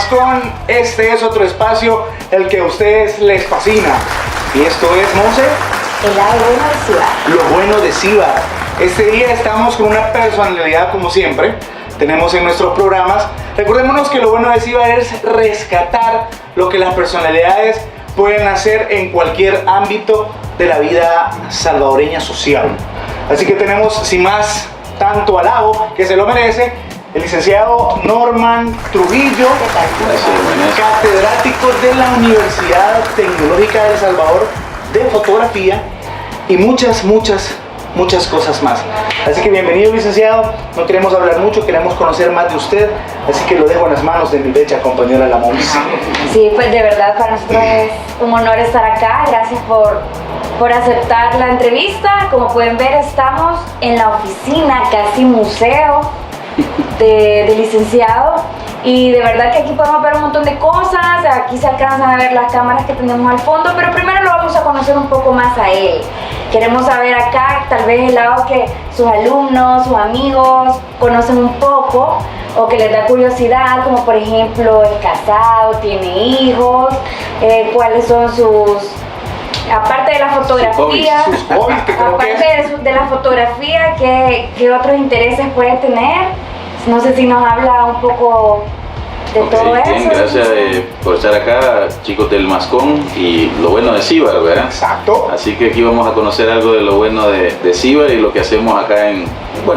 Mascón. Este es otro espacio el que a ustedes les fascina. Y esto es, Monse, el lado bueno de Cibar. lo bueno de Cibar. Este día estamos con una personalidad como siempre tenemos en nuestros programas. Recordémonos que lo bueno de Cibar es rescatar lo que las personalidades pueden hacer en cualquier ámbito de la vida salvadoreña social. Así que tenemos, sin más tanto halago, que se lo merece, el licenciado Norman Trujillo, catedrático de la Universidad Tecnológica de El Salvador de fotografía y muchas cosas más. Así que bienvenido, licenciado. No queremos hablar mucho, queremos conocer más de usted, así que lo dejo en las manos de mi bella compañera La Monse. Sí, pues de verdad para nosotros es un honor estar acá. Gracias por aceptar la entrevista. Como pueden ver, estamos en la oficina, casi museo de licenciado, y de verdad que aquí podemos ver un montón de cosas. Aquí se alcanzan a ver las cámaras que tenemos al fondo, pero primero lo vamos a conocer un poco más a él. Queremos saber acá tal vez el lado que sus alumnos, sus amigos conocen un poco o que les da curiosidad, como por ejemplo es casado, tiene hijos, cuáles son sus... Aparte de la fotografía, sus hobbies, que creo aparte que de la fotografía, ¿qué otros intereses puede tener? No sé si nos habla un poco de todo eso. Bien, gracias por estar acá, chicos del Mascón, y lo bueno de Cibar, ¿verdad? Exacto. Así que aquí vamos a conocer algo de lo bueno de Cibar y lo que hacemos acá en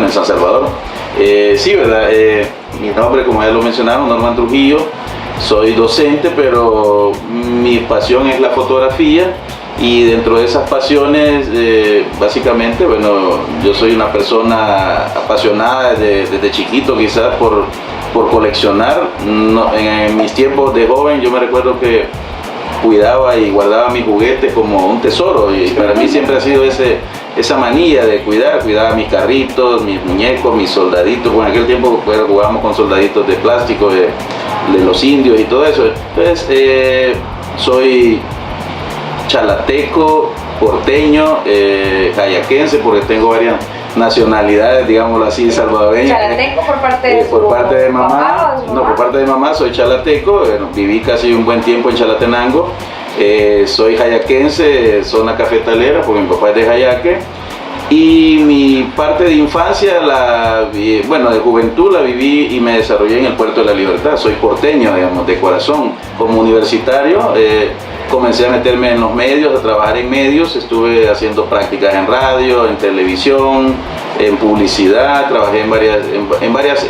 San Salvador. Sí, ¿verdad? Mi nombre, como ya lo mencionaron, Norman Trujillo. Soy docente, pero mi pasión es la fotografía. Y dentro de esas pasiones, básicamente, bueno, yo soy una persona apasionada desde chiquito, quizás por coleccionar. En mis tiempos de joven, yo me recuerdo que cuidaba y guardaba mis juguetes como un tesoro, y para mí siempre ha sido esa manía de cuidaba mis carritos, mis muñecos, mis soldaditos. Bueno, en aquel tiempo jugábamos con soldaditos de plástico de los indios y todo eso. Entonces, soy chalateco, porteño, jayaquense, porque tengo varias nacionalidades, digámoslo así, salvadoreñas. ¿Chalateco por parte de por parte de mamá? Papá, No, por parte de mamá soy chalateco. Bueno, viví casi un buen tiempo en Chalatenango. Soy jayaquense, zona cafetalera, porque mi papá es de Jayaque. Y mi parte de infancia, de juventud, la viví y me desarrollé en el Puerto de la Libertad. Soy porteño, digamos, de corazón. Como universitario, comencé a meterme en los medios, a trabajar en medios. Estuve haciendo prácticas en radio, en televisión, en publicidad. Trabajé en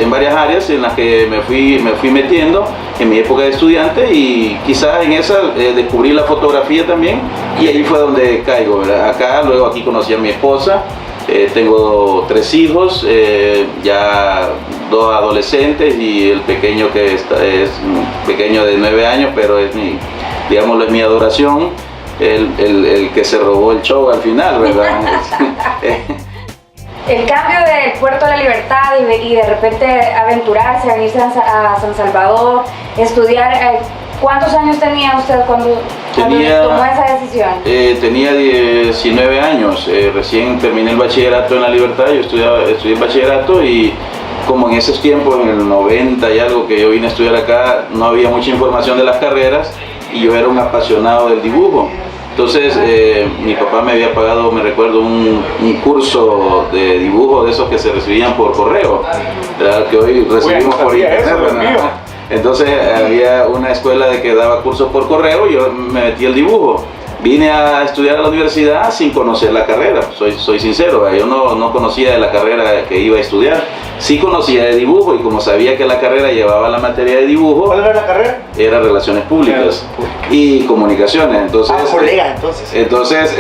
varias áreas en las que me fui metiendo en mi época de estudiante, y quizás en esa descubrí la fotografía también, y ahí fue donde caigo, ¿verdad? Luego aquí conocí a mi esposa. Tengo 3 hijos, ya 2 adolescentes, y el pequeño que es pequeño de 9 años, pero es mi adoración, el que se robó el show al final, ¿verdad? El cambio del Puerto de la Libertad y de repente aventurarse, a venirse a San Salvador, estudiar. ¿Cuántos años tenía usted cuando tomó esa decisión? Tenía 19 años, recién terminé el bachillerato en La Libertad. Yo estudié bachillerato, y como en esos tiempos, en el 90 y algo que yo vine a estudiar acá, no había mucha información de las carreras, y yo era un apasionado del dibujo. Entonces mi papá me había pagado, me recuerdo, un curso de dibujo de esos que se recibían por correo, ¿verdad? Que hoy recibimos por internet, ¿verdad? Entonces había una escuela que daba cursos por correo, y yo me metí al dibujo. Vine a estudiar a la universidad sin conocer la carrera, soy sincero, yo no conocía de la carrera que iba a estudiar. Sí conocía de dibujo, y como sabía que la carrera llevaba la materia de dibujo. ¿Cuál era la carrera? Era Relaciones Públicas y Comunicaciones. Entonces, entonces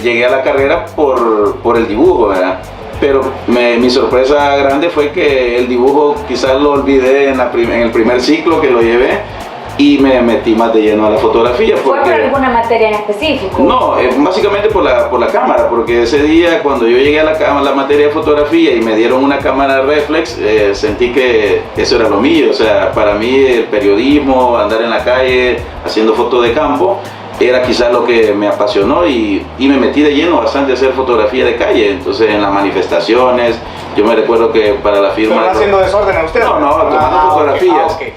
llegué a la carrera por el dibujo, ¿verdad? Pero mi sorpresa grande fue que el dibujo quizás lo olvidé en el primer ciclo que lo llevé, y me metí más de lleno a la fotografía. ¿Fue por alguna materia en específico? No, básicamente por la cámara, porque ese día cuando yo llegué a la materia de fotografía y me dieron una cámara reflex, sentí que eso era lo mío. O sea, para mí el periodismo, andar en la calle haciendo fotos de campo, era quizás lo que me apasionó, y me metí de lleno bastante a hacer fotografía de calle. Entonces, en las manifestaciones, yo me recuerdo que para la firma... ¿Están haciendo desorden a usted? No, tomando fotografías. Okay.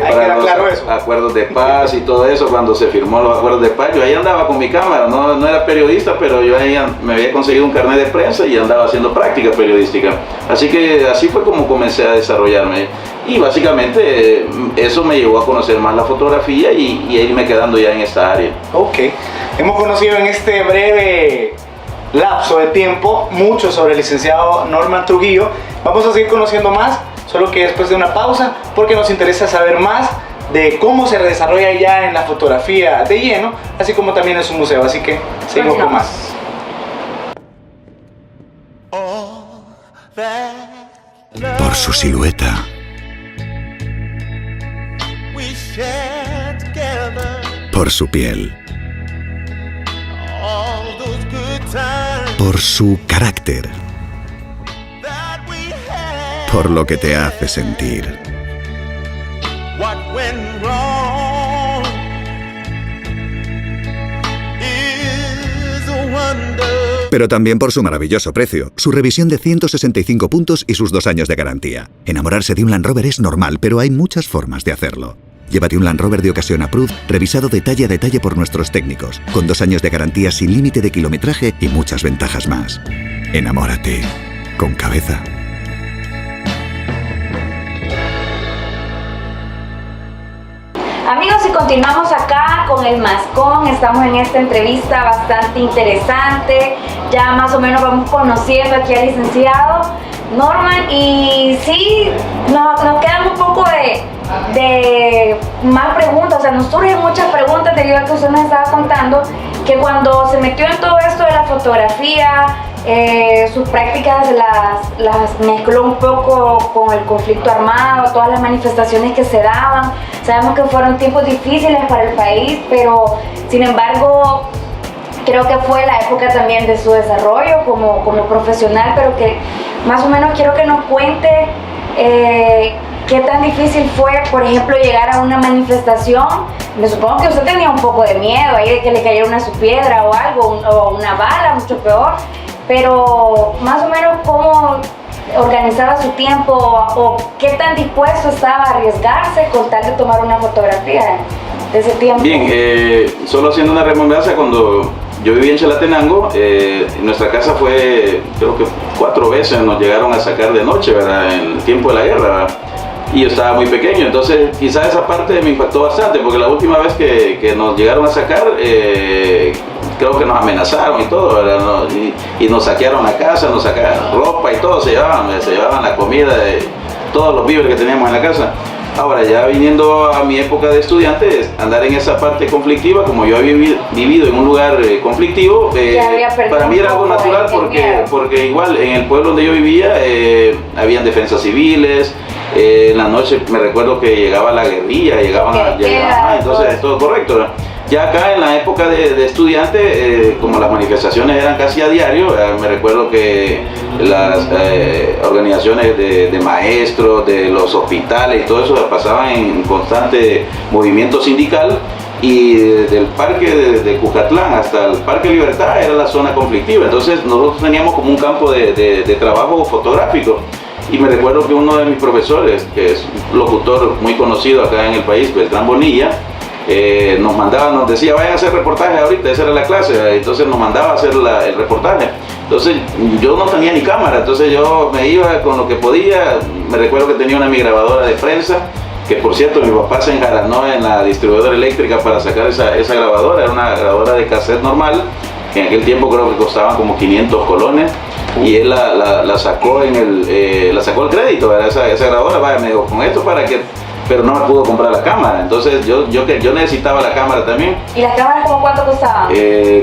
para los claro eso. acuerdos de paz y todo eso, cuando se firmó los acuerdos de paz, yo ahí andaba con mi cámara, no era periodista, pero yo ahí me había conseguido un carnet de prensa y andaba haciendo práctica periodística. Así que así fue como comencé a desarrollarme. Y básicamente eso me llevó a conocer más la fotografía y a irme quedando ya en esta área. Ok, hemos conocido en este breve lapso de tiempo mucho sobre el licenciado Norman Trujillo. Vamos a seguir conociendo más, solo que después de una pausa, porque nos interesa saber más de cómo se desarrolla ya en la fotografía de lleno, así como también en su museo. Así que seguimos con más. Por su silueta, por su piel, por su carácter, por lo que te hace sentir. Pero también por su maravilloso precio, su revisión de 165 puntos y sus 2 años de garantía. Enamorarse de un Land Rover es normal, pero hay muchas formas de hacerlo. Llévate un Land Rover de ocasión Approved, revisado detalle a detalle por nuestros técnicos, con 2 años de garantía sin límite de kilometraje y muchas ventajas más. Enamórate con cabeza. Amigos, y continuamos acá con el Mascón. Estamos en esta entrevista bastante interesante. Ya más o menos vamos conociendo aquí al licenciado Norman. Y sí, nos quedan un poco de más preguntas. O sea, nos surgen muchas preguntas debido a que usted nos estaba contando que cuando se metió en todo esto de la fotografía, sus prácticas las mezcló un poco con el conflicto armado, todas las manifestaciones que se daban. Sabemos que fueron tiempos difíciles para el país, pero sin embargo creo que fue la época también de su desarrollo como profesional, pero que más o menos quiero que nos cuente qué tan difícil fue, por ejemplo, llegar a una manifestación. Me supongo que usted tenía un poco de miedo ahí de que le cayera una piedra o algo, o una bala, mucho peor. Pero más o menos cómo organizaba su tiempo o qué tan dispuesto estaba a arriesgarse con tal de tomar una fotografía de ese tiempo. Bien, solo haciendo una remembranza, cuando yo vivía en Chalatenango, nuestra casa fue, creo que 4 veces nos llegaron a sacar de noche, ¿verdad? En el tiempo de la guerra, ¿verdad? Y yo estaba muy pequeño, entonces quizás esa parte me impactó bastante, porque la última vez que nos llegaron a sacar, creo que nos amenazaron y todo, ¿verdad? Y nos saquearon la casa, nos sacaron ropa y todo, se llevaban la comida, todos los víveres que teníamos en la casa. Ahora, ya viniendo a mi época de estudiante, andar en esa parte conflictiva, como yo había vivido en un lugar conflictivo, para mí era algo natural, porque igual en el pueblo donde yo vivía habían defensas civiles. En la noche me recuerdo que llegaba la guerrilla, entonces todo correcto, ¿verdad? Ya acá en la época de estudiante, como las manifestaciones eran casi a diario, me recuerdo que las organizaciones de maestros, de los hospitales y todo eso pasaban en constante movimiento sindical, y del parque de Cucatlán hasta el Parque Libertad era la zona conflictiva. Entonces nosotros teníamos como un campo de trabajo fotográfico. Y me recuerdo que uno de mis profesores, que es un locutor muy conocido acá en el país, Beltrán Bonilla, nos decía, vayan a hacer reportaje ahorita, esa era la clase, entonces nos mandaba a hacer el reportaje. Entonces yo no tenía ni cámara, entonces yo me iba con lo que podía. Me recuerdo que tenía una mi grabadora de prensa, que por cierto mi papá se enjaranó en la distribuidora eléctrica para sacar esa grabadora. Era una grabadora de cassette normal, que en aquel tiempo creo que costaban como 500 colones. Y él la sacó la sacó el crédito, ¿verdad? Esa grabadora, vaya, me dijo, con esto para que, pero no me pudo comprar la cámara. Entonces yo necesitaba la cámara también. ¿Y las cámaras como cuánto costaban?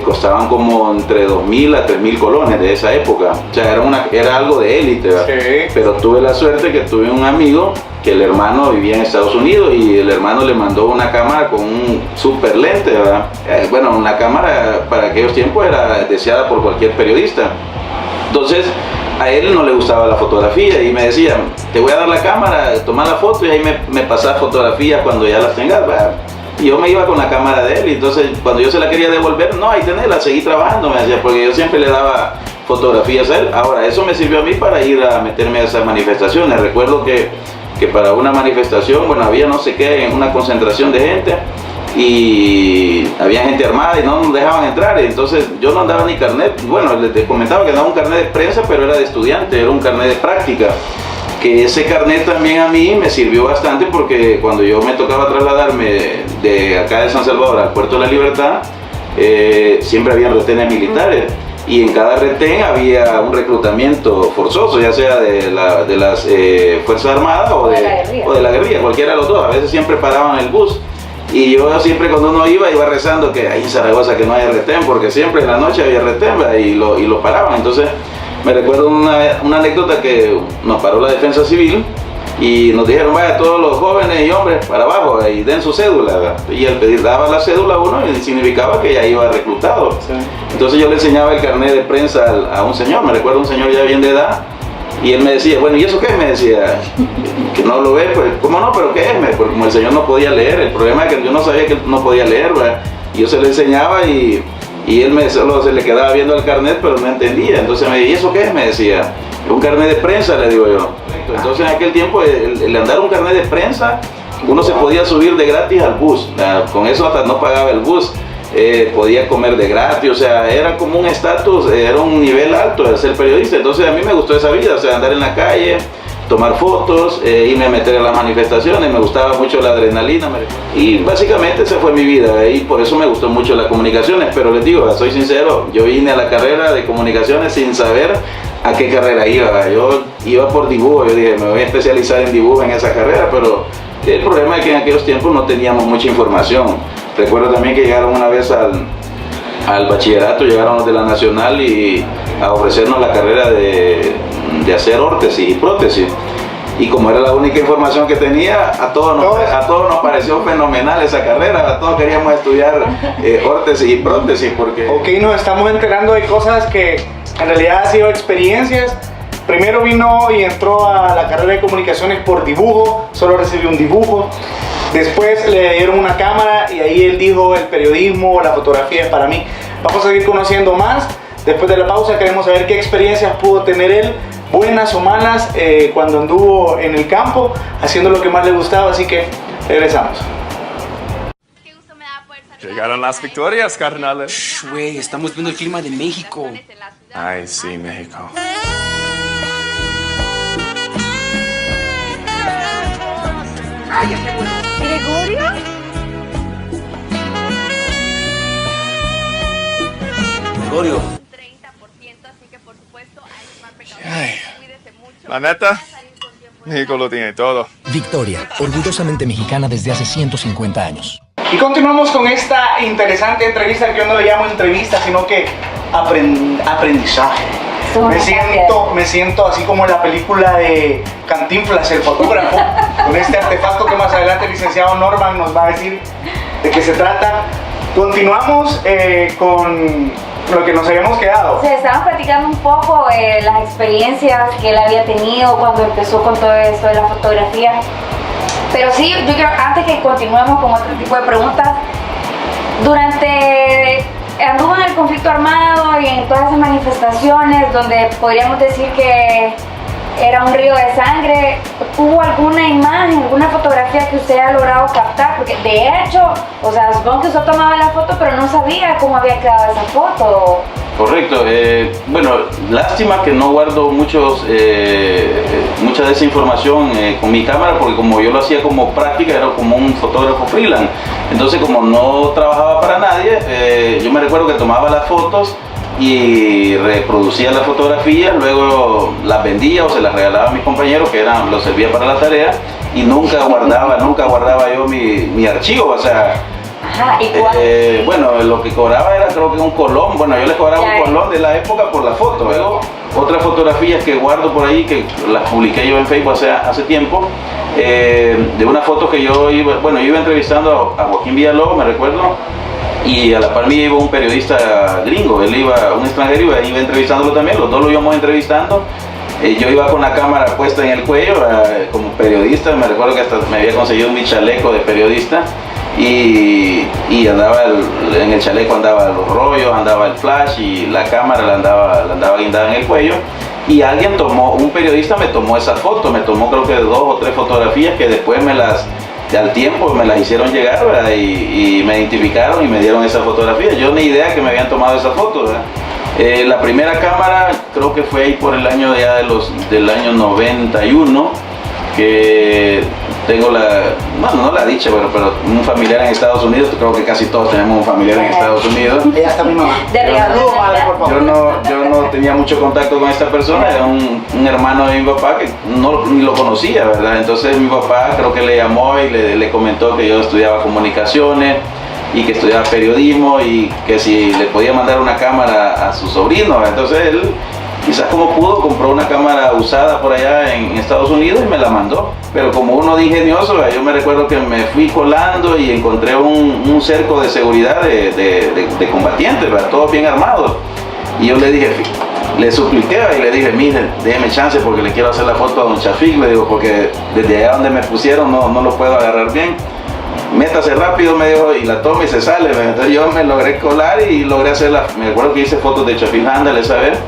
Costaban como entre 2.000 a 3.000 colones de esa época. O sea, era algo de élite, ¿verdad? Sí. Pero tuve la suerte que tuve un amigo que el hermano vivía en Estados Unidos, y el hermano le mandó una cámara con un super lente, ¿verdad? Bueno, una cámara para aquellos tiempos era deseada por cualquier periodista. Entonces a él no le gustaba la fotografía y me decía, te voy a dar la cámara, toma la foto y ahí me pasas fotografías cuando ya las tengas, ¿verdad? Y yo me iba con la cámara de él, y entonces cuando yo se la quería devolver, no, ahí tenés, seguí trabajando, me decía, porque yo siempre le daba fotografías a él. Ahora, eso me sirvió a mí para ir a meterme a esas manifestaciones. Recuerdo que que para una manifestación, bueno, había no sé qué, una concentración de gente y había gente armada y no nos dejaban entrar, entonces yo no andaba ni carnet, bueno, les comentaba que andaba un carnet de prensa, pero era de estudiante, era un carnet de práctica, que ese carnet también a mí me sirvió bastante porque cuando yo me tocaba trasladarme de acá de San Salvador al Puerto de la Libertad, siempre había retenes militares. Y en cada retén había un reclutamiento forzoso, ya sea de las Fuerzas Armadas o de la guerrilla, cualquiera de los dos. A veces siempre paraban el bus. Y yo siempre cuando uno iba rezando que ahí en Zaragoza que no haya retén, porque siempre en la noche había retén y lo paraban. Entonces me recuerdo una anécdota que nos paró la Defensa Civil y nos dijeron, vaya, todos los jóvenes y hombres para abajo y den su cédula, ¿verdad? Y al pedir daba la cédula a uno y significaba que ya iba reclutado. Sí. Entonces yo le enseñaba el carnet de prensa a un señor, me recuerdo un señor ya bien de edad, y él me decía, bueno, ¿y eso qué? Me decía, que no lo ve, pues, ¿cómo no? ¿Pero qué es? Porque como el señor no podía leer, el problema es que yo no sabía que él no podía leer, ¿verdad? Y yo se lo enseñaba y él solo se le quedaba viendo el carnet, pero no entendía. Entonces me decía, ¿y eso qué es? Me decía, un carnet de prensa, le digo yo. Entonces en aquel tiempo el andar un carnet de prensa, uno se podía subir de gratis al bus, con eso hasta no pagaba el bus, podía comer de gratis, o sea, era como un estatus, era un nivel alto de ser periodista. Entonces a mí me gustó esa vida, o sea, andar en la calle, tomar fotos, irme a meter a las manifestaciones, me gustaba mucho la adrenalina y básicamente esa fue mi vida y por eso me gustó mucho las comunicaciones. Pero les digo, soy sincero, yo vine a la carrera de comunicaciones sin saber a qué carrera iba. Yo iba por dibujo, yo dije, me voy a especializar en dibujo en esa carrera, pero el problema es que en aquellos tiempos no teníamos mucha información. Recuerdo también que llegaron una vez al bachillerato, llegaron los de la Nacional y a ofrecernos la carrera de hacer órtesis y prótesis. Y como era la única información que tenía, a todos nos pareció fenomenal esa carrera, a todos queríamos estudiar órtesis y prótesis porque... Ok, nos estamos enterando de cosas que en realidad han sido experiencias. Primero vino y entró a la carrera de comunicaciones por dibujo, solo recibió un dibujo. Después le dieron una cámara y ahí él dijo, el periodismo, la fotografía es para mí. Vamos a seguir conociendo más. Después de la pausa queremos saber qué experiencias pudo tener él, buenas o malas, cuando anduvo en el campo, haciendo lo que más le gustaba. Así que regresamos. Llegaron las victorias, carnales. Shh, güey, estamos viendo el clima de México. Ay, sí, México. ¿Gregorio? Gregorio. Ay, la neta, México lo tiene todo. Victoria, orgullosamente mexicana desde hace 150 años. Y continuamos con esta interesante entrevista, que yo no le llamo entrevista, sino que aprendizaje. Me siento así como en la película de Cantinflas, el fotógrafo, con este artefacto que más adelante el licenciado Norman nos va a decir de qué se trata. Continuamos con lo que nos habíamos quedado. Se estaban platicando un poco las experiencias que él había tenido cuando empezó con todo esto de la fotografía. Pero sí, yo quiero, antes que continuemos con otro tipo de preguntas, anduvo en el conflicto armado y en todas esas manifestaciones donde podríamos decir que era un río de sangre, ¿hubo alguna imagen, alguna fotografía que usted haya logrado captar? Porque de hecho, o sea, supongo que usted tomaba la foto, pero no sabía cómo había quedado esa foto. Correcto. Bueno, lástima que no guardo mucha de esa información con mi cámara, porque como yo lo hacía como práctica, era como un fotógrafo freelance. Entonces, como no trabajaba para nadie, yo me recuerdo que tomaba las fotos y reproducía las fotografías, luego las vendía o se las regalaba a mis compañeros que los servía para la tarea, y nunca guardaba yo mi archivo, o sea. Ajá, ¿y cuál? Bueno, lo que cobraba era, creo que un colón. Bueno, yo les cobraba un colón de la época por la foto. Luego, otras fotografías que guardo por ahí, que las publiqué yo en Facebook hace tiempo, de una foto que yo iba entrevistando a Joaquín Villalobos, me recuerdo, y a la par mía iba un periodista gringo, un extranjero, iba entrevistándolo también, los dos lo íbamos entrevistando. Yo iba con la cámara puesta en el cuello como periodista, me recuerdo que hasta me había conseguido mi chaleco de periodista. Y andaba en el chaleco, andaba los rollos, andaba el flash y la cámara la andaba guindada en el cuello. y un periodista me tomó esa foto, me tomó creo que 2 o 3 fotografías que después al tiempo me las hicieron llegar, ¿verdad? Y me identificaron y me dieron esa fotografía. Yo ni idea que me habían tomado esa foto, ¿verdad? La primera cámara creo que fue ahí por el año del año 91, que tengo no la dicha, pero un familiar en Estados Unidos, creo que casi todos tenemos un familiar en Estados Unidos. Ella está mi mamá. Yo no tenía mucho contacto con esta persona, era un hermano de mi papá que ni lo conocía, ¿verdad? Entonces mi papá creo que le llamó y le comentó que yo estudiaba comunicaciones y que estudiaba periodismo y que si le podía mandar una cámara a su sobrino. Entonces él, quizás como pudo, compró una cámara usada por allá en Estados Unidos y me la mandó. Pero como uno de ingenioso, yo me recuerdo que me fui colando y encontré un cerco de seguridad de combatientes, ¿verdad? Todos bien armados. Y yo le dije, le supliqué y le dije, mire, déjeme chance porque le quiero hacer la foto a don Chafik, le digo, porque desde allá donde me pusieron no lo puedo agarrar bien. Métase rápido, me dijo, y la toma y se sale. Entonces yo me logré colar y logré hacerla. Me acuerdo que hice fotos de Chafik Handel esa vez.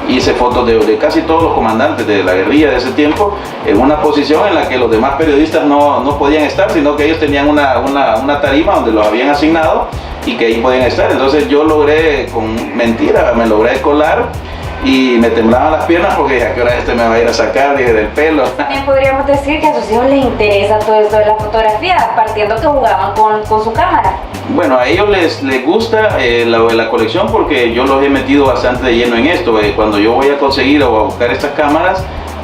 Hice fotos de casi todos los comandantes de la guerrilla de ese tiempo en una posición en la que los demás periodistas no podían estar, sino que ellos tenían una tarima donde los habían asignado y que ahí podían estar. Entonces yo logré, con mentira, me logré colar y me temblaban las piernas porque a qué hora me va a ir a sacar, dije, del pelo. También podríamos decir que a sus hijos les interesa todo esto de la fotografía, partiendo que jugaban con su cámara. Bueno, a ellos les gusta la colección porque yo los he metido bastante de lleno en esto. Cuando yo voy a conseguir o a buscar estas cámaras,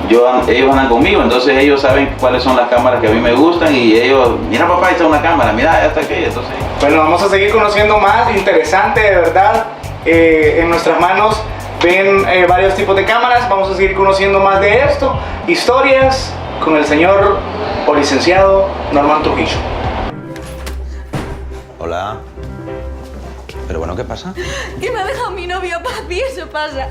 ellos andan conmigo, entonces ellos saben cuáles son las cámaras que a mí me gustan y ellos, mira papá, ahí está una cámara, mira, ya está aquella, entonces... Bueno, vamos a seguir conociendo más, interesante de verdad, en nuestras manos ven varios tipos de cámaras, vamos a seguir conociendo más de esto, historias con el señor o licenciado Norman Trujillo. Hola. Pero bueno, ¿qué pasa? Que me ha dejado mi novio, papi, eso pasa.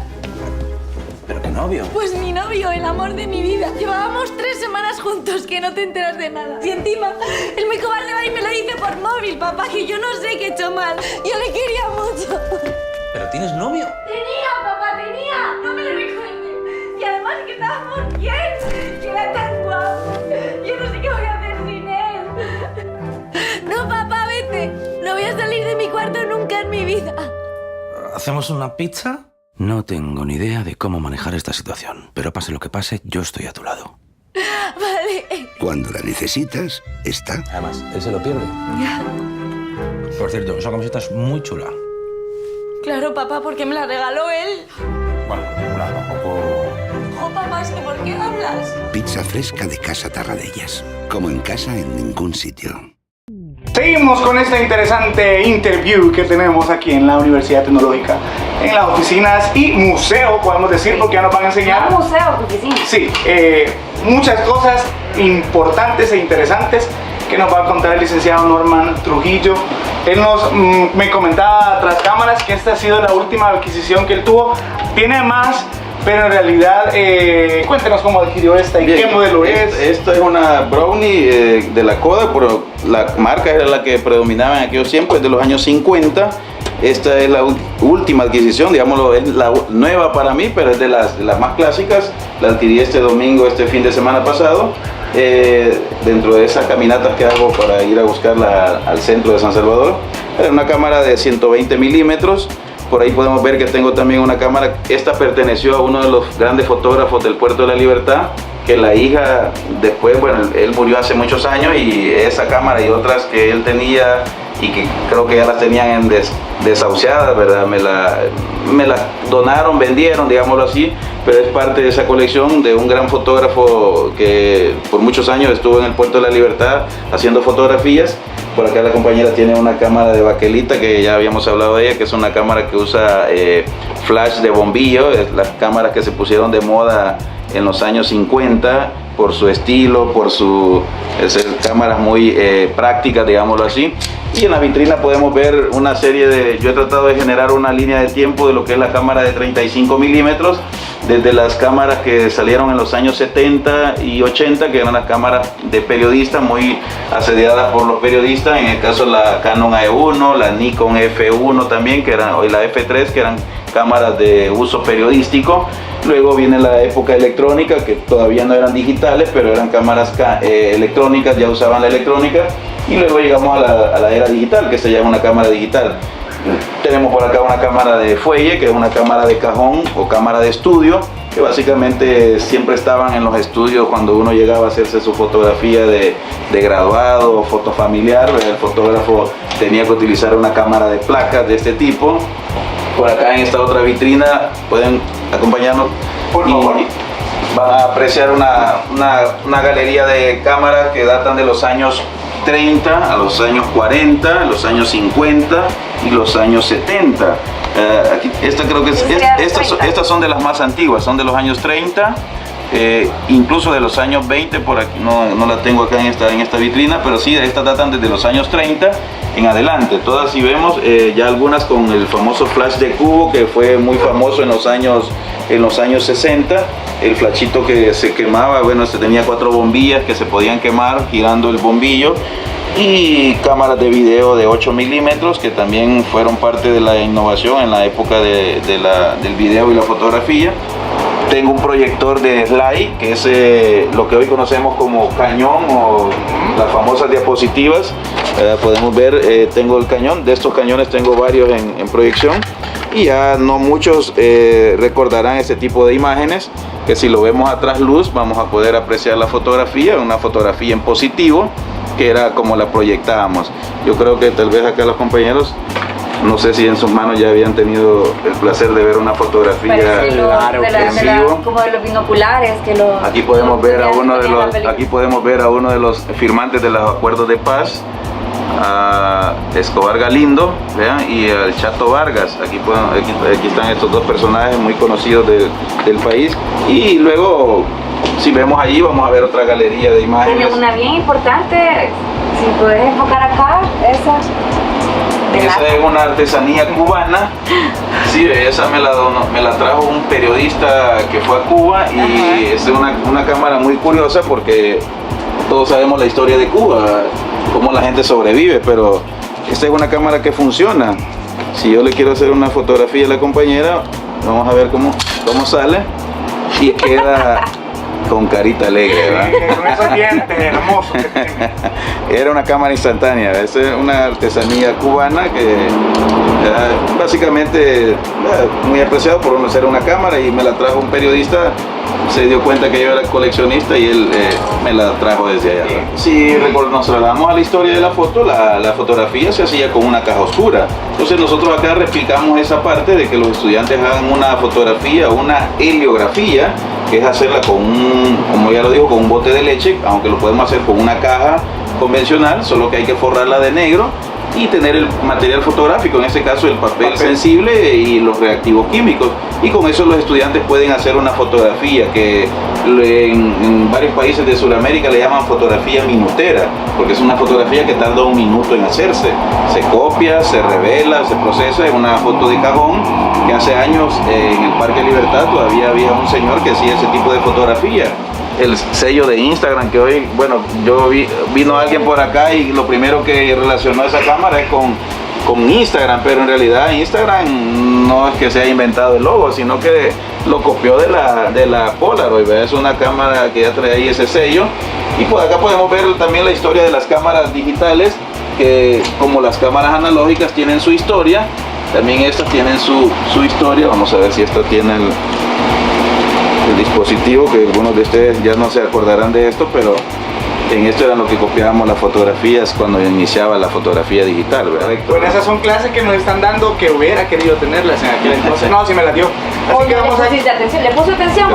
¿Pero qué novio? Pues mi novio, el amor de mi vida. Llevábamos 3 semanas juntos, que no te enteras de nada. Y encima, el muy cobarde va y me lo dice por móvil, papá, que yo no sé qué he hecho mal. Yo le quería mucho. ¿Pero tienes novio? Tenía, papá, tenía. No me lo recuerdes. Y además que estábamos bien, que era tan guapo. Yo no sé qué voy a hacer sin él. No, papá, vete. No voy a salir de mi cuarto nunca en mi vida. ¿Hacemos una pizza? No tengo ni idea de cómo manejar esta situación, pero pase lo que pase, yo estoy a tu lado. Vale. Cuando la necesitas, está. Además, él se lo pierde. Ya. Por cierto, esa camiseta es muy chula. Claro, papá, porque me la regaló él. Bueno, tampoco... Oh, papá, es que ¿por qué hablas? Pizza fresca de Casa Tarradellas. Como en casa en ningún sitio. Seguimos con esta interesante interview que tenemos aquí en la Universidad Tecnológica, en las oficinas y museo, podemos decir, porque ya nos van a enseñar. ¿Un museo, oficina? Sí, muchas cosas importantes e interesantes que nos va a contar el licenciado Norman Trujillo. Él me comentaba tras cámaras que esta ha sido la última adquisición que él tuvo. Tiene más, pero en realidad, cuéntenos cómo adquirió esta y qué modelo es. Esta es una Brownie de la Kodak, pero la marca era la que predominaba en aquellos tiempos, de los años 50. Esta es la última adquisición, digámoslo, es la nueva para mí, pero es de las más clásicas. La adquirí este fin de semana pasado, dentro de esas caminatas que hago para ir a buscarla al centro de San Salvador. Es una cámara de 120 milímetros. Por ahí podemos ver que tengo también una cámara. Esta perteneció a uno de los grandes fotógrafos del Puerto de la Libertad, que la hija después, bueno, él murió hace muchos años y esa cámara y otras que él tenía y que creo que ya las tenían desahuciadas, ¿verdad? Me la donaron, vendieron, digámoslo así, pero es parte de esa colección de un gran fotógrafo que por muchos años estuvo en el Puerto de la Libertad haciendo fotografías. Por acá la compañera tiene una cámara de baquelita que ya habíamos hablado de ella, que es una cámara que usa flash de bombillo, las cámaras que se pusieron de moda en los años 50 por su estilo, por cámaras muy prácticas, digámoslo así. Y en la vitrina podemos ver una serie yo he tratado de generar una línea de tiempo de lo que es la cámara de 35 milímetros, desde las cámaras que salieron en los años 70 y 80, que eran las cámaras de periodistas, muy asediadas por los periodistas, en el caso la Canon E1, la Nikon F1 también, y la F3, que eran cámaras de uso periodístico. Luego viene la época electrónica, que todavía no eran digitales, pero eran cámaras electrónicas, ya usaban la electrónica. Y luego llegamos a la era digital, que se llama una cámara digital. Tenemos por acá una cámara de fuelle, que es una cámara de cajón o cámara de estudio, que básicamente siempre estaban en los estudios cuando uno llegaba a hacerse su fotografía de graduado o foto familiar. El fotógrafo tenía que utilizar una cámara de placas de este tipo. Por acá en esta otra vitrina pueden acompañarnos por favor. Van a apreciar una galería de cámaras que datan de los años 30 a los años 40, los años 50 y los años 70. Creo que estas son de las más antiguas, son de los años 30, incluso de los años 20, por aquí no la tengo acá en esta vitrina, pero sí, estas datan desde los años 30 en adelante. Todas, si vemos, ya algunas con el famoso flash de cubo, que fue muy famoso en los años 60, el flashito que se quemaba, bueno, tenía 4 bombillas que se podían quemar girando el bombillo, y cámaras de video de 8 milímetros que también fueron parte de la innovación en la época del video y la fotografía. Tengo un proyector de slide, que es lo que hoy conocemos como cañón o las famosas diapositivas. Podemos ver, tengo el cañón, de estos cañones tengo varios en proyección, y ya no muchos recordarán este tipo de imágenes, que si lo vemos a trasluz vamos a poder apreciar la fotografía, una fotografía en positivo, que era como la proyectábamos. Yo creo que tal vez acá los compañeros, no sé si en sus manos ya habían tenido el placer de ver una fotografía en vivo. Como de los binoculares que lo. Aquí podemos ver a uno de los firmantes de los acuerdos de paz, a Escobar Galindo, ¿vean? Y al Chato Vargas. Aquí están estos dos personajes muy conocidos del país. Y luego, si vemos allí, vamos a ver otra galería de imágenes. Tiene una bien importante, si puedes enfocar acá, esa. Esa es una artesanía cubana. Sí, esa me la trajo un periodista que fue a Cuba, y es una cámara muy curiosa porque todos sabemos la historia de Cuba, cómo la gente sobrevive, pero esta es una cámara que funciona. Si yo le quiero hacer una fotografía a la compañera, vamos a ver cómo sale, y queda con carita alegre, ¿verdad? Sí, con esos dientes hermosos que tiene. Era una cámara instantánea, es una artesanía cubana que básicamente muy apreciado por ser una cámara, y me la trajo un periodista, se dio cuenta que yo era coleccionista y él me la trajo desde allá. Si nos trasladamos a la historia de la foto, la fotografía se hacía con una caja oscura. Entonces nosotros acá replicamos esa parte de que los estudiantes hagan una fotografía, una heliografía, que es hacerla como ya lo digo, con un bote de leche, aunque lo podemos hacer con una caja convencional, solo que hay que forrarla de negro y tener el material fotográfico, en este caso el papel sensible y los reactivos químicos, y con eso los estudiantes pueden hacer una fotografía que en varios países de Sudamérica le llaman fotografía minutera, porque es una fotografía que tarda 1 minuto en hacerse, se copia, se revela, se procesa. Es una foto de cajón que hace años en el Parque Libertad todavía había un señor que hacía ese tipo de fotografía. El sello de Instagram, que hoy, bueno, vino alguien por acá y lo primero que relacionó esa cámara es con Instagram, pero en realidad Instagram no es que se haya inventado el logo, sino que lo copió de la Polaroid, ¿verdad? Es una cámara que ya trae ahí ese sello. Y por acá podemos ver también la historia de las cámaras digitales, que como las cámaras analógicas tienen su historia, también estas tienen su historia. Vamos a ver si esta tiene el dispositivo, que algunos de ustedes ya no se acordarán de esto, pero en esto era lo que copiábamos las fotografías cuando iniciaba la fotografía digital, ¿verdad? Bueno, esas son clases que nos están dando que hubiera querido tenerlas en aquel entonces. No, sí me las dio. Así que vamos a... ¿Le puso atención?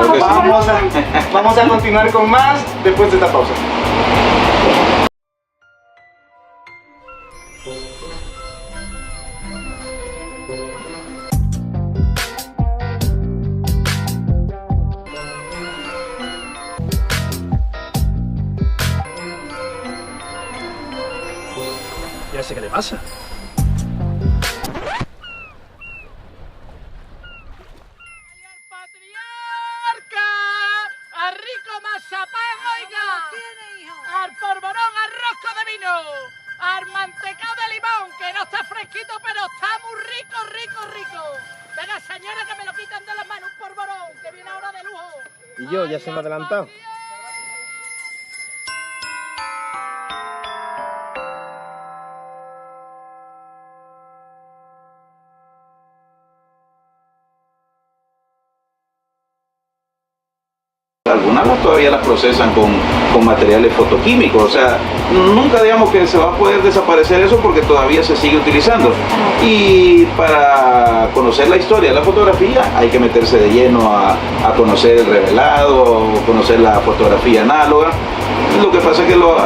Vamos a continuar con más después de esta pausa. Ya sé qué le pasa. ¡Al rico mazapán, oiga! ¡Al polvorón, al rosco de vino! ¡Al mantecado de limón, que no está fresco! fresquito, pero está muy rico, rico, rico. Venga, señora, que me lo quitan de las manos un polvorón, que viene ahora de lujo. Y yo, ya se me ha adelantado. Algunas todavía las procesan con materiales fotoquímicos, o sea, nunca digamos que se va a poder desaparecer eso porque todavía se sigue utilizando. Y para conocer la historia de la fotografía hay que meterse de lleno a conocer el revelado, conocer la fotografía análoga. Lo que pasa es que los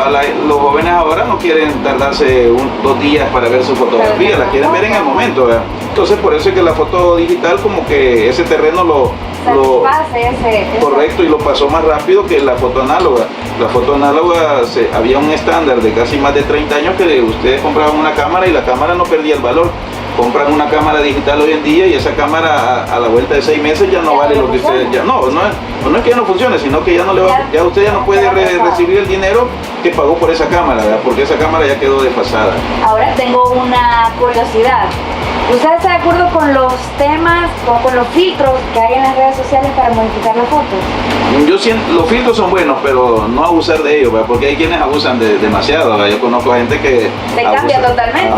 jóvenes ahora no quieren tardarse 2 días para ver su fotografía, la quieren ver en el momento, ¿verdad? Entonces por eso es que la foto digital como que ese terreno correcto, y lo pasó más rápido que la foto análoga. La foto análoga había un estándar de casi más de 30 años que ustedes compraban una cámara y la cámara no perdía el valor. Compran una cámara digital hoy en día y esa cámara a la vuelta de 6 meses ya no vale lo que ustedes ya no es que ya no funcione, sino que ya no le va, ya usted ya no puede recibir el dinero que pagó por esa cámara, ¿verdad? Porque esa cámara ya quedó desfasada. Ahora tengo una curiosidad. ¿Usted está de acuerdo con los temas o con los filtros que hay en las redes sociales para modificar las fotos? Yo siento, los filtros son buenos, pero no abusar de ellos, ¿verdad? Porque hay quienes abusan demasiado, ¿verdad? Yo conozco gente que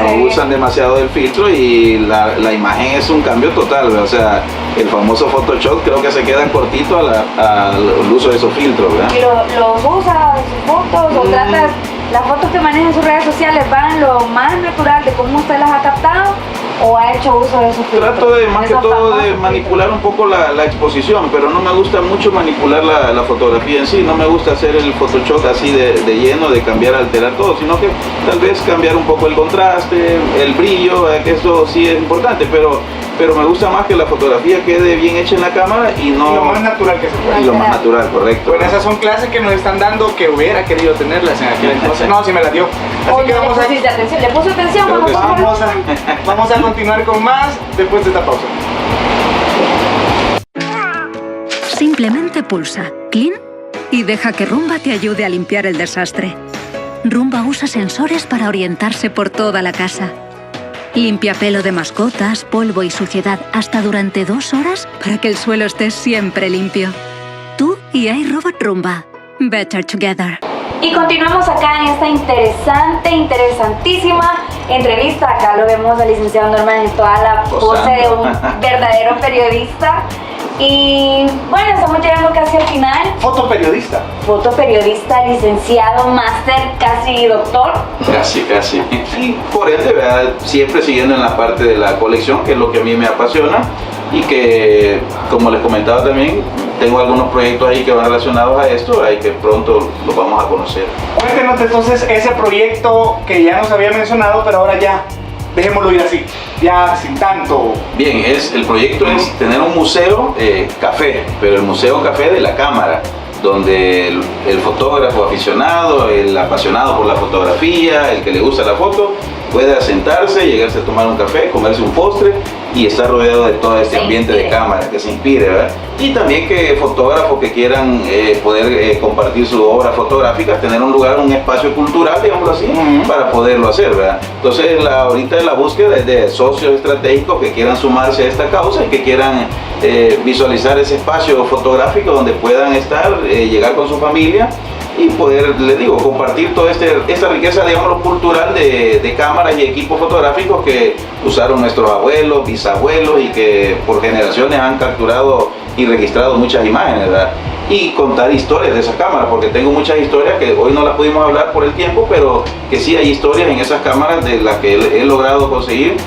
abusan demasiado del filtro y la imagen es un cambio total, ¿verdad? O sea, el famoso Photoshop creo que se queda cortito al uso de esos filtros, ¿verdad? ¿Y los usa en sus fotos o trata, las fotos que maneja en sus redes sociales van lo más natural de cómo usted las ha captado? ¿O ha hecho uso de esos filtros? Trato más que todo de manipular un poco la exposición, pero no me gusta mucho manipular la fotografía en sí, no me gusta hacer el Photoshop así de lleno, de cambiar, alterar todo, sino que tal vez cambiar un poco el contraste, el brillo, que eso sí es importante, pero me gusta más que la fotografía quede bien hecha en la cámara y no... lo más natural que se pueda. Y lo más natural, correcto. Bueno, esas son clases que nos están dando que hubiera querido tenerlas en aquel entonces. No, sí me las dio. Así que vamos a... ¿Le puso atención? Vamos a continuar con más después de esta pausa. Simplemente pulsa Clean y deja que Rumba te ayude a limpiar el desastre. Rumba usa sensores para orientarse por toda la casa. Limpia pelo de mascotas, polvo y suciedad hasta durante 2 horas para que el suelo esté siempre limpio. Tú y iRobot Rumba. Better together. Y continuamos acá en esta interesantísima entrevista. Acá lo vemos al licenciado Norman en toda la pose de un verdadero periodista. Y bueno, estamos llegando casi al final. Fotoperiodista. Fotoperiodista, licenciado, máster, casi doctor. Casi. Y por ende, ¿verdad? Siempre siguiendo en la parte de la colección, que es lo que a mí me apasiona. Y que, como les comentaba también, tengo algunos proyectos ahí que van relacionados a esto, ahí que pronto los vamos a conocer. Cuéntenos entonces ese proyecto que ya nos había mencionado, pero ahora ya, dejémoslo ir así, ya sin tanto. Bien, el proyecto es tener un museo café, pero el museo café de la cámara, donde el fotógrafo aficionado, el apasionado por la fotografía, el que le gusta la foto, pueda sentarse, llegarse a tomar un café, comerse un postre y estar rodeado de todo este ambiente de cámara, que se inspire, ¿verdad? Y también que fotógrafos que quieran poder compartir su obra fotográfica, tener un lugar, un espacio cultural, digámoslo así, para poderlo hacer, ¿verdad? Entonces ahorita la búsqueda es de socios estratégicos que quieran sumarse a esta causa y que quieran visualizar ese espacio fotográfico donde puedan estar, llegar con su familia y poder, les digo, compartir toda esta riqueza, digamos, cultural de cámaras y equipos fotográficos que usaron nuestros abuelos, bisabuelos y que por generaciones han capturado y registrado muchas imágenes, ¿verdad? Y contar historias de esas cámaras, porque tengo muchas historias que hoy no las pudimos hablar por el tiempo, pero que sí hay historias en esas cámaras de las que he logrado conseguir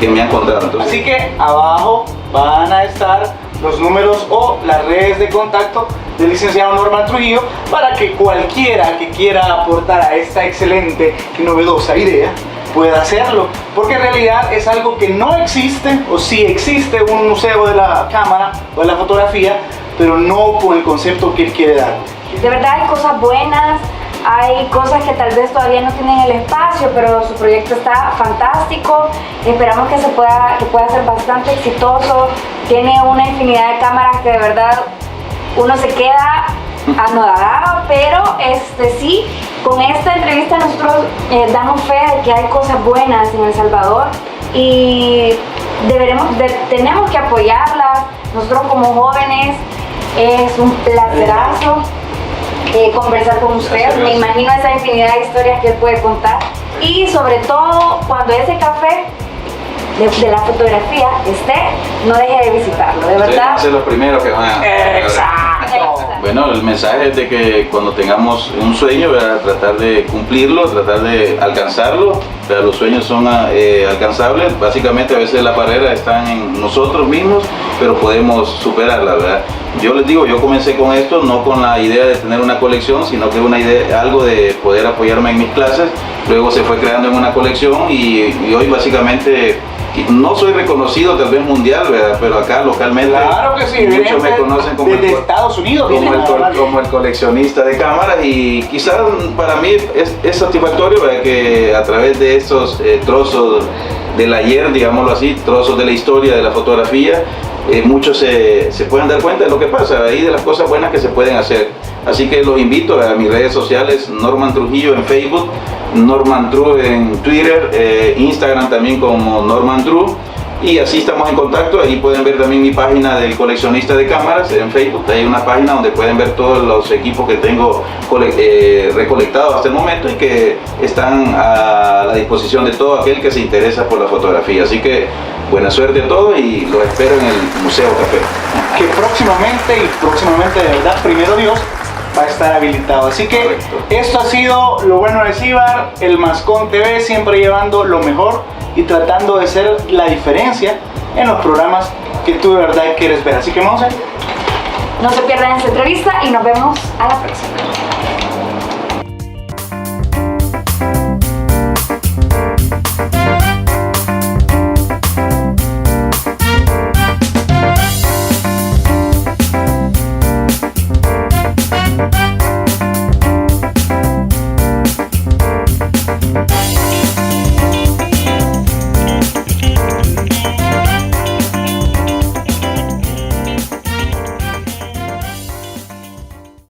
que me han contado. Entonces, así que abajo van a estar los números o las redes de contacto del licenciado Norman Trujillo para que cualquiera que quiera aportar a esta excelente y novedosa idea pueda hacerlo, porque en realidad es algo que no existe, o sí existe un museo de la cámara o de la fotografía, pero no con el concepto que él quiere dar. De verdad hay cosas buenas, hay cosas que tal vez todavía no tienen el espacio, pero su proyecto está fantástico. Esperamos que pueda ser bastante exitoso. Tiene una infinidad de cámaras que de verdad uno se queda anodada, pero sí, con esta entrevista nosotros damos fe de que hay cosas buenas en El Salvador y tenemos que apoyarlas. Nosotros como jóvenes es un placerazo conversar con usted. Me imagino esa infinidad de historias que él puede contar y sobre todo cuando ese café de la fotografía no deje de visitarlo, de verdad. Va a ser los primeros que van a... Exacto. Bueno, el mensaje es de que cuando tengamos un sueño, ¿verdad? Tratar de cumplirlo, tratar de alcanzarlo, ¿verdad? Los sueños son alcanzables, básicamente a veces las barreras están en nosotros mismos, pero podemos superarlas, ¿verdad? Yo les digo, yo comencé con esto no con la idea de tener una colección, sino que una idea, algo de poder apoyarme en mis clases, luego se fue creando en una colección y hoy básicamente no soy reconocido tal vez mundial, ¿verdad? Pero acá localmente claro que sí, muchos me conocen como desde Estados Unidos como el coleccionista de cámaras y quizás para mí es satisfactorio, ¿verdad? Que a través de estos trozos del ayer, digámoslo así, trozos de la historia de la fotografía, muchos se pueden dar cuenta de lo que pasa y de las cosas buenas que se pueden hacer. Así que los invito a mis redes sociales, Norman Trujillo en Facebook, Norman True en Twitter, Instagram también como Norman True, y así estamos en contacto. Ahí pueden ver también mi página del coleccionista de cámaras en Facebook. Hay una página donde pueden ver todos los equipos que tengo recolectados hasta el momento y que están a la disposición de todo aquel que se interesa por la fotografía. Así que buena suerte a todos y los espero en el Museo Café. Que próximamente de verdad, primero Dios, va a estar habilitado. Así que correcto. Esto ha sido Lo Bueno de Cibar, el Mascón TV, siempre llevando lo mejor y tratando de ser la diferencia en los programas que tú de verdad quieres ver. Así que Monse, no se pierdan esta entrevista y nos vemos a la próxima.